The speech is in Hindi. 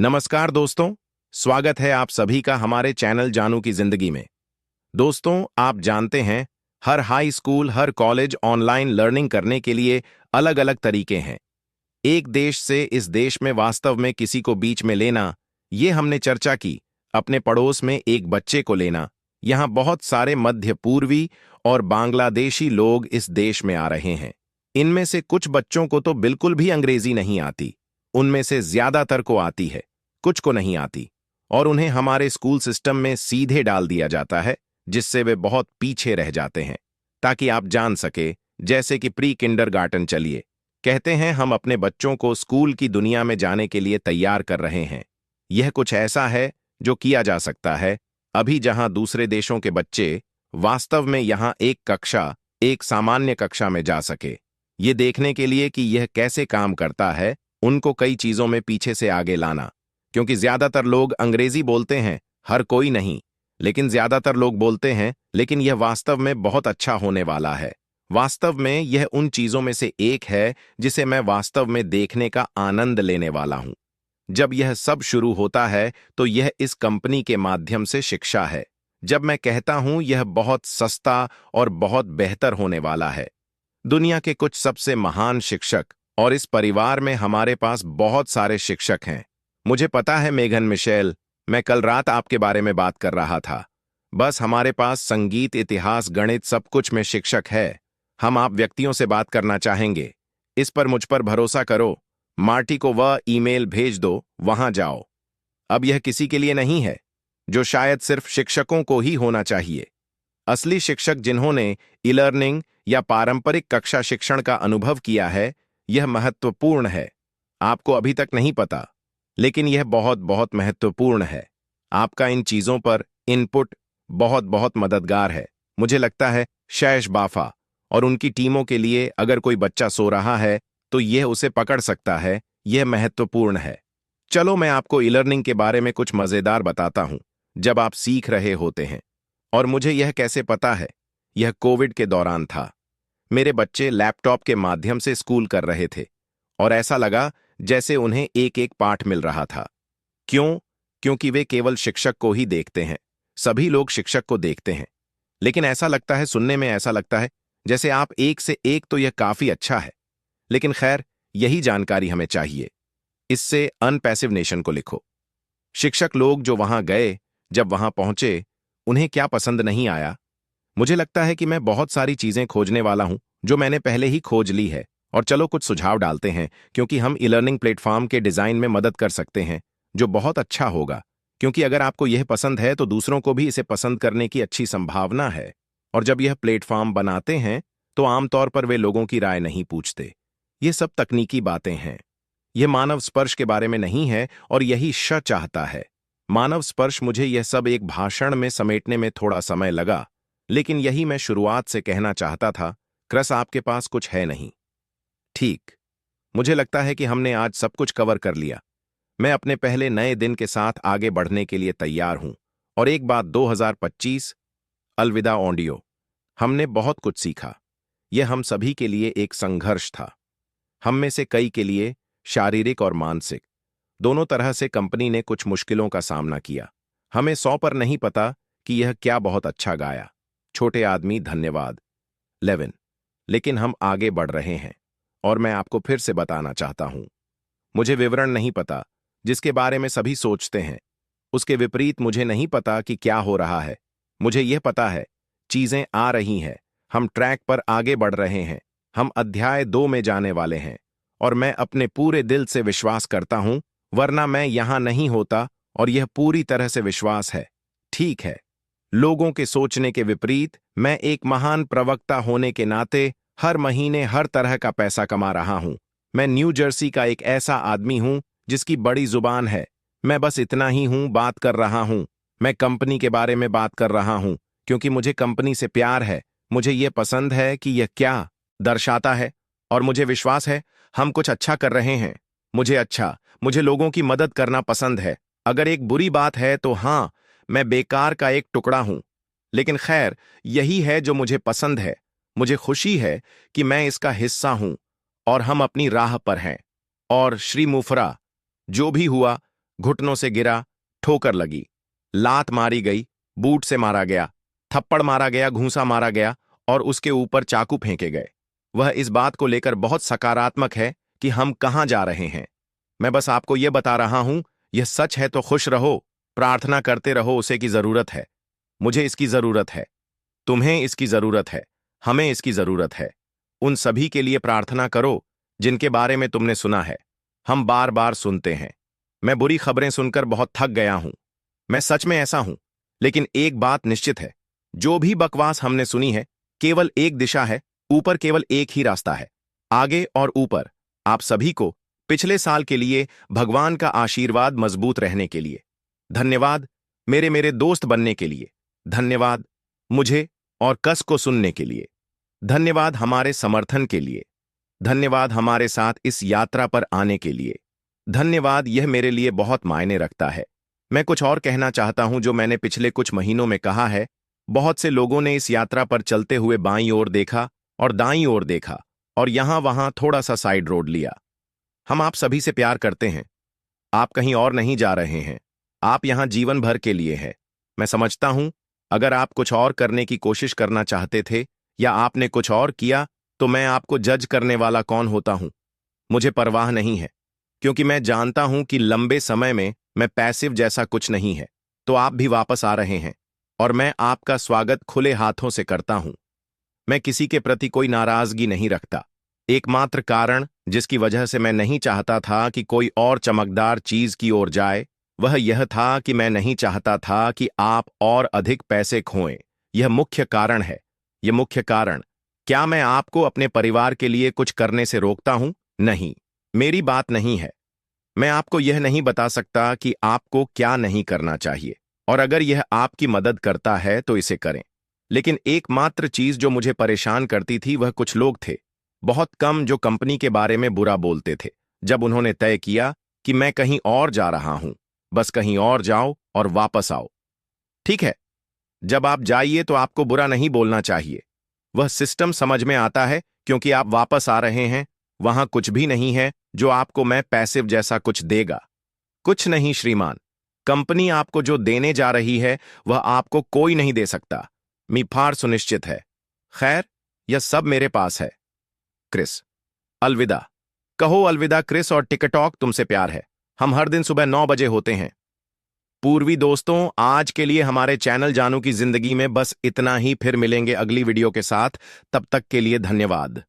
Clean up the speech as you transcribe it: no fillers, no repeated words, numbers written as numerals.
नमस्कार दोस्तों, स्वागत है आप सभी का हमारे चैनल जानू की जिंदगी में। दोस्तों, आप जानते हैं, हर हाई स्कूल, हर कॉलेज ऑनलाइन लर्निंग करने के लिए अलग अलग तरीके हैं। एक देश से इस देश में वास्तव में किसी को बीच में लेना, ये हमने चर्चा की। अपने पड़ोस में एक बच्चे को लेना, यहाँ बहुत सारे मध्य पूर्वी और बांग्लादेशी लोग इस देश में आ रहे हैं। इनमें से कुछ बच्चों को तो बिल्कुल भी अंग्रेजी नहीं आती, उनमें से ज्यादातर को आती है, कुछ को नहीं आती, और उन्हें हमारे स्कूल सिस्टम में सीधे डाल दिया जाता है, जिससे वे बहुत पीछे रह जाते हैं। ताकि आप जान सके, जैसे कि प्री किंडरगार्टन, चलिए कहते हैं हम अपने बच्चों को स्कूल की दुनिया में जाने के लिए तैयार कर रहे हैं। यह कुछ ऐसा है जो किया जा सकता है अभी, जहां दूसरे देशों के बच्चे वास्तव में यहां एक सामान्य कक्षा में जा सके। ये देखने के लिए कि यह कैसे काम करता है, उनको कई चीजों में पीछे से आगे लाना। क्योंकि ज्यादातर लोग अंग्रेजी बोलते हैं, हर कोई नहीं, लेकिन ज्यादातर लोग बोलते हैं, लेकिन यह वास्तव में बहुत अच्छा होने वाला है। वास्तव में यह उन चीजों में से एक है जिसे मैं वास्तव में देखने का आनंद लेने वाला हूं। जब यह सब शुरू होता है तो यह इस कंपनी के माध्यम से शिक्षा है। जब मैं कहता हूं यह बहुत सस्ता और बहुत बेहतर होने वाला है। दुनिया के कुछ सबसे महान शिक्षक, और इस परिवार में हमारे पास बहुत सारे शिक्षक हैं। मुझे पता है मेघन मिशेल, मैं कल रात आपके बारे में बात कर रहा था। बस हमारे पास संगीत, इतिहास, गणित, सब कुछ में शिक्षक है। हम आप व्यक्तियों से बात करना चाहेंगे। इस पर मुझ पर भरोसा करो। मार्टी को वह ईमेल भेज दो, वहां जाओ। अब यह किसी के लिए नहीं है, जो शायद सिर्फ शिक्षकों को ही होना चाहिए। असली शिक्षक जिन्होंने ई लर्निंग या पारंपरिक कक्षा शिक्षण का अनुभव किया है। यह महत्वपूर्ण है। आपको अभी तक नहीं पता, लेकिन यह बहुत बहुत महत्वपूर्ण है। आपका इन चीजों पर इनपुट बहुत बहुत मददगार है। मुझे लगता है शैश बाफा और उनकी टीमों के लिए, अगर कोई बच्चा सो रहा है तो यह उसे पकड़ सकता है। यह महत्वपूर्ण है। चलो मैं आपको ई लर्निंग के बारे में कुछ मजेदार बताता हूं, जब आप सीख रहे होते हैं। और मुझे यह कैसे पता है? यह कोविड के दौरान था। मेरे बच्चे लैपटॉप के माध्यम से स्कूल कर रहे थे, और ऐसा लगा जैसे उन्हें एक एक पाठ मिल रहा था। क्यों? क्योंकि वे केवल शिक्षक को ही देखते हैं। सभी लोग शिक्षक को देखते हैं, लेकिन ऐसा लगता है, सुनने में ऐसा लगता है जैसे आप एक से एक, तो यह काफी अच्छा है। लेकिन खैर, यही जानकारी हमें चाहिए। इससे अनपैसिव नेशन को लिखो। शिक्षक लोग जो वहां गए, जब वहां पहुंचे, उन्हें क्या पसंद नहीं आया? मुझे लगता है कि मैं बहुत सारी चीजें खोजने वाला हूं जो मैंने पहले ही खोज ली है। और चलो कुछ सुझाव डालते हैं, क्योंकि हम ई लर्निंग प्लेटफॉर्म के डिजाइन में मदद कर सकते हैं, जो बहुत अच्छा होगा। क्योंकि अगर आपको यह पसंद है तो दूसरों को भी इसे पसंद करने की अच्छी संभावना है। और जब यह प्लेटफॉर्म बनाते हैं तो आमतौर पर वे लोगों की राय नहीं पूछते। ये सब तकनीकी बातें हैं। यह मानव स्पर्श के बारे में नहीं है, और यही चाहता है मानव स्पर्श। मुझे यह सब एक भाषण में समेटने में थोड़ा समय लगा, लेकिन यही मैं शुरुआत से कहना चाहता था। क्रस, आपके पास कुछ है नहीं? ठीक। मुझे लगता है कि हमने आज सब कुछ कवर कर लिया। मैं अपने पहले नए दिन के साथ आगे बढ़ने के लिए तैयार हूं। और एक बात, 2025 अलविदा ऑडियो। हमने बहुत कुछ सीखा। यह हम सभी के लिए एक संघर्ष था। हम में से कई के लिए शारीरिक और मानसिक दोनों तरह से कंपनी ने कुछ मुश्किलों का सामना किया। हमें 100 पर नहीं पता कि यह क्या बहुत अच्छा गाया। छोटे आदमी, धन्यवाद लेविन। लेकिन हम आगे बढ़ रहे हैं, और मैं आपको फिर से बताना चाहता हूं, मुझे विवरण नहीं पता जिसके बारे में सभी सोचते हैं। उसके विपरीत मुझे नहीं पता कि क्या हो रहा है। मुझे यह पता है, चीजें आ रही हैं। हम ट्रैक पर आगे बढ़ रहे हैं। हम अध्याय 2 में जाने वाले हैं, और मैं अपने पूरे दिल से विश्वास करता हूं, वरना मैं यहां नहीं होता। और यह पूरी तरह से विश्वास है। ठीक है, लोगों के सोचने के विपरीत, मैं एक महान प्रवक्ता होने के नाते हर महीने हर तरह का पैसा कमा रहा हूं। मैं न्यू जर्सी का एक ऐसा आदमी हूं जिसकी बड़ी जुबान है। मैं बस इतना ही हूं, बात कर रहा हूं। मैं कंपनी के बारे में बात कर रहा हूं, क्योंकि मुझे कंपनी से प्यार है। मुझे यह पसंद है कि यह क्या दर्शाता है, और मुझे विश्वास है हम कुछ अच्छा कर रहे हैं। मुझे लोगों की मदद करना पसंद है। अगर एक बुरी बात है तो हां, मैं बेकार का एक टुकड़ा हूं। लेकिन खैर, यही है जो मुझे पसंद है। मुझे खुशी है कि मैं इसका हिस्सा हूं, और हम अपनी राह पर हैं। और श्री मुफरा, जो भी हुआ, घुटनों से गिरा, ठोकर लगी, लात मारी गई, बूट से मारा गया, थप्पड़ मारा गया, घूंसा मारा गया और उसके ऊपर चाकू फेंके गए। वह इस बात को लेकर बहुत सकारात्मक है कि हम कहां जा रहे हैं। मैं बस आपको यह बता रहा हूं, यह सच है तो खुश रहो, प्रार्थना करते रहो, उसे की जरूरत है। मुझे इसकी जरूरत है, तुम्हें इसकी जरूरत है, हमें इसकी जरूरत है। उन सभी के लिए प्रार्थना करो जिनके बारे में तुमने सुना है। हम बार बार सुनते हैं। मैं बुरी खबरें सुनकर बहुत थक गया हूं। मैं सच में ऐसा हूं। लेकिन एक बात निश्चित है, जो भी बकवास हमने सुनी है, केवल एक दिशा है, ऊपर केवल एक ही रास्ता है, आगे और ऊपर। आप सभी को पिछले साल के लिए भगवान का आशीर्वाद, मजबूत रहने के लिए धन्यवाद। मेरे मेरे दोस्त बनने के लिए धन्यवाद। मुझे और कस को सुनने के लिए धन्यवाद। हमारे समर्थन के लिए धन्यवाद। हमारे साथ इस यात्रा पर आने के लिए धन्यवाद। यह मेरे लिए बहुत मायने रखता है। मैं कुछ और कहना चाहता हूं जो मैंने पिछले कुछ महीनों में कहा है। बहुत से लोगों ने इस यात्रा पर चलते हुए बाईं ओर देखा और दाईं ओर देखा और यहां वहां थोड़ा सा साइड रोड लिया। हम आप सभी से प्यार करते हैं। आप कहीं और नहीं जा रहे हैं, आप यहां जीवन भर के लिए हैं। मैं समझता हूं, अगर आप कुछ और करने की कोशिश करना चाहते थे या आपने कुछ और किया तो मैं आपको जज करने वाला कौन होता हूं। मुझे परवाह नहीं है, क्योंकि मैं जानता हूं कि लंबे समय में मैं पैसिव जैसा कुछ नहीं है। तो आप भी वापस आ रहे हैं और मैं आपका स्वागत खुले हाथों से करता हूं। मैं किसी के प्रति कोई नाराजगी नहीं रखता। एकमात्र कारण जिसकी वजह से मैं नहीं चाहता था कि कोई और चमकदार चीज की ओर जाए, वह यह था कि मैं नहीं चाहता था कि आप और अधिक पैसे खोएं। यह मुख्य कारण है। यह मुख्य कारण। क्या मैं आपको अपने परिवार के लिए कुछ करने से रोकता हूं? नहीं, मेरी बात नहीं है। मैं आपको यह नहीं बता सकता कि आपको क्या नहीं करना चाहिए, और अगर यह आपकी मदद करता है तो इसे करें। लेकिन एकमात्र चीज जो मुझे परेशान करती थी वह कुछ लोग थे, बहुत कम, जो कंपनी के बारे में बुरा बोलते थे। जब उन्होंने तय किया कि मैं कहीं और जा रहा हूं, बस कहीं और जाओ और वापस आओ। ठीक है, जब आप जाइए तो आपको बुरा नहीं बोलना चाहिए। वह सिस्टम समझ में आता है, क्योंकि आप वापस आ रहे हैं। वहां कुछ भी नहीं है जो आपको मैं पैसिव जैसा कुछ देगा। कुछ नहीं श्रीमान। कंपनी आपको जो देने जा रही है वह आपको कोई नहीं दे सकता। मिफार सुनिश्चित है। खैर, यह सब मेरे पास है। क्रिस। अलविदा। कहो अलविदा क्रिस, और टिकटॉक तुमसे प्यार है। हम हर दिन सुबह 9 बजे होते हैं। पूर्वी दोस्तों, आज के लिए हमारे चैनल जानू की जिंदगी में बस इतना ही। फिर मिलेंगे अगली वीडियो के साथ। तब तक के लिए धन्यवाद।